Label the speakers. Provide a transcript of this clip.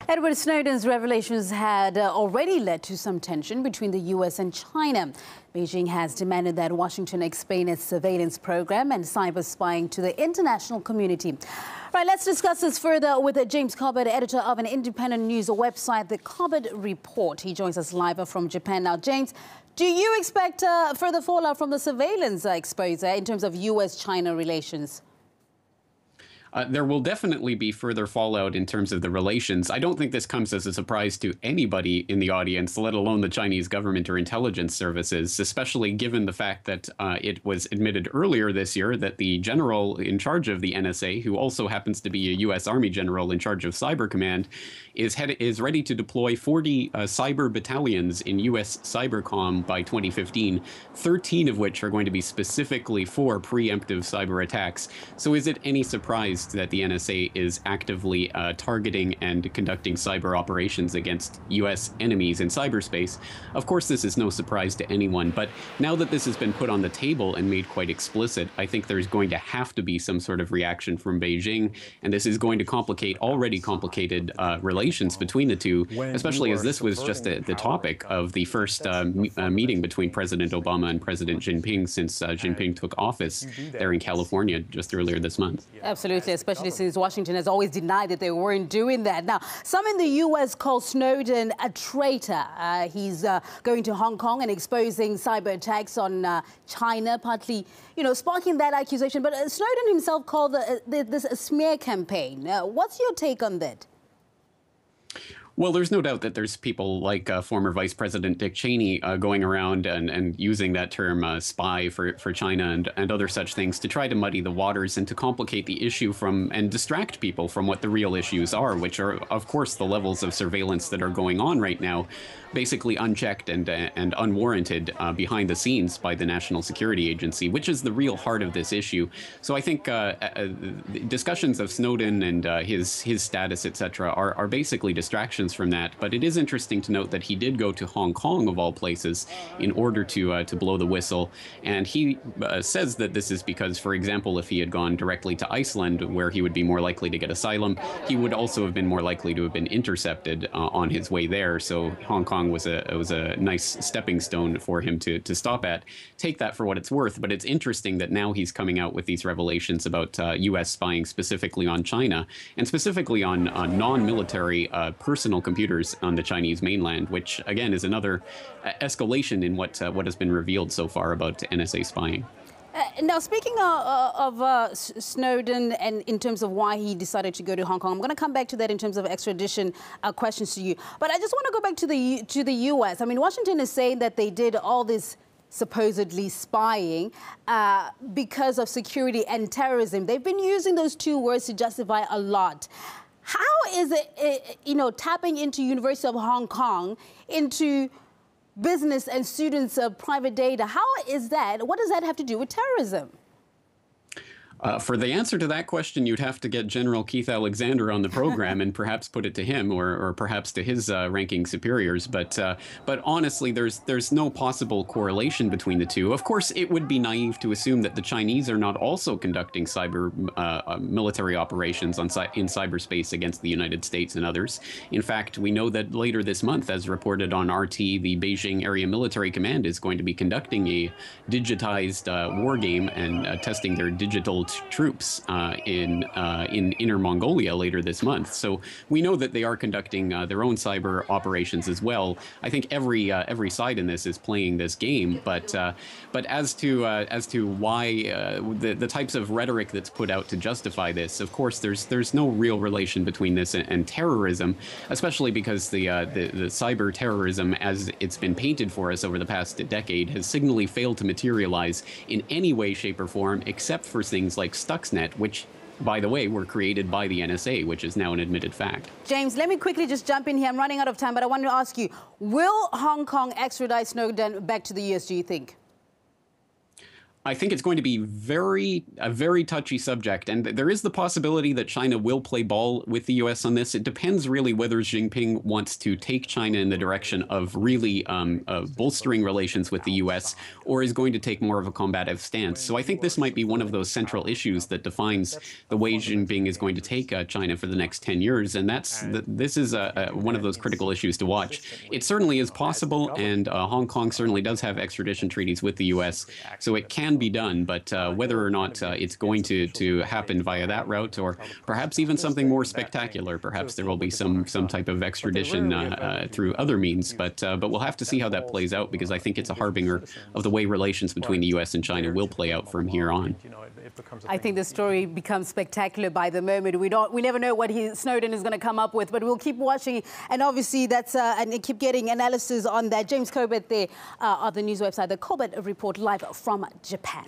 Speaker 1: Edward Snowden's revelations had already led to some tension between the U.S. and China. Beijing has demanded that Washington explain its surveillance program and cyber spying to the international community. Right, let's discuss this further with James Corbett, editor of an independent news website, the Corbett Report. He joins us live from Japan now. James, do you expect further fallout from the surveillance expose in terms of U.S.-China relations?
Speaker 2: There will definitely be further fallout in terms of the relations. I don't think this comes as a surprise to anybody in the audience, let alone the Chinese government or intelligence services, especially given the fact that it was admitted earlier this year that the general in charge of the NSA, who also happens to be a U.S. Army general in charge of Cyber Command, is ready to deploy 40 cyber battalions in U.S. Cybercom by 2015, 13 of which are going to be specifically for preemptive cyber attacks. So is it any surprise that the NSA is actively targeting and conducting cyber operations against U.S. enemies in cyberspace? Of course, this is no surprise to anyone, but now that this has been put on the table and made quite explicit, I think there's going to have to be some sort of reaction from Beijing, and this is going to complicate already complicated relations between the two, especially as this was just the topic of the first meeting between President Obama and President Jinping since Jinping took office there in California just earlier this month.
Speaker 1: Absolutely, especially since Washington has always denied that they weren't doing that. Now, some in the U.S. call Snowden a traitor. He's going to Hong Kong and exposing cyber attacks on China, partly, sparking that accusation. But Snowden himself called this a smear campaign. What's your take on that?
Speaker 2: Well, there's no doubt that there's people like former Vice President Dick Cheney going around and using that term spy for China and other such things to try to muddy the waters and to complicate the issue and distract people from what the real issues are, which are, of course, the levels of surveillance that are going on right now, basically unchecked and unwarranted behind the scenes by the National Security Agency, which is the real heart of this issue. So I think discussions of Snowden and his status, etc., are basically distractions from that. But it is interesting to note that he did go to Hong Kong, of all places, in order to blow the whistle. And he says that this is because, for example, if he had gone directly to Iceland, where he would be more likely to get asylum, he would also have been more likely to have been intercepted on his way there. So Hong Kong was a nice stepping stone for him to stop at. Take that for what it's worth. But it's interesting that now he's coming out with these revelations about U.S. spying specifically on China and specifically on non-military personal computers on the Chinese mainland, which again is another escalation in what has been revealed so far about NSA spying.
Speaker 1: Now, speaking of Snowden and in terms of why he decided to go to Hong Kong, I'm going to come back to that in terms of extradition questions to you. But I just want to go back to the U.S. I mean, Washington is saying that they did all this supposedly spying because of security and terrorism. They've been using those two words to justify a lot. How is it, tapping into University of Hong Kong, into business and students' private data? How is that? What does that have to do with terrorism?
Speaker 2: For the answer to that question, you'd have to get General Keith Alexander on the program and perhaps put it to him or perhaps to his ranking superiors. But honestly, there's no possible correlation between the two. Of course, it would be naive to assume that the Chinese are not also conducting cyber military operations in cyberspace against the United States and others. In fact, we know that later this month, as reported on RT, the Beijing Area Military Command is going to be conducting a digitized war game and testing their digital troops in Inner Mongolia later this month. So we know that they are conducting their own cyber operations as well. I think every side in this is playing this game. But as to why the types of rhetoric that's put out to justify this, of course, there's no real relation between this and terrorism, especially because the cyber terrorism, as it's been painted for us over the past decade, has signally failed to materialize in any way, shape, or form, except for things like Stuxnet, which, by the way, were created by the NSA, which is now an admitted fact.
Speaker 1: James, let me quickly just jump in here. I'm running out of time, but I wanted to ask you, will Hong Kong extradite Snowden back to the US, do you think?
Speaker 2: I think it's going to be a very touchy subject, and there is the possibility that China will play ball with the U.S. on this. It depends really whether Xi Jinping wants to take China in the direction of really bolstering relations with the U.S. or is going to take more of a combative stance. So I think this might be one of those central issues that defines the way Xi Jinping is going to take China for the next 10 years, and this is one of those critical issues to watch. It certainly is possible, and Hong Kong certainly does have extradition treaties with the U.S., so it can be done, but whether or not it's going to happen via that route, or perhaps even something more spectacular, perhaps there will be some type of extradition through other means, but we'll have to see how that plays out, because I think it's a harbinger of the way relations between the U.S. and China will play out from here on.
Speaker 1: I think the story becomes spectacular by the moment. We never know what Snowden is going to come up with, but we'll keep watching, and obviously that's and keep getting analysis on that. James Corbett there of the news website, the Corbett Report, live from Japan.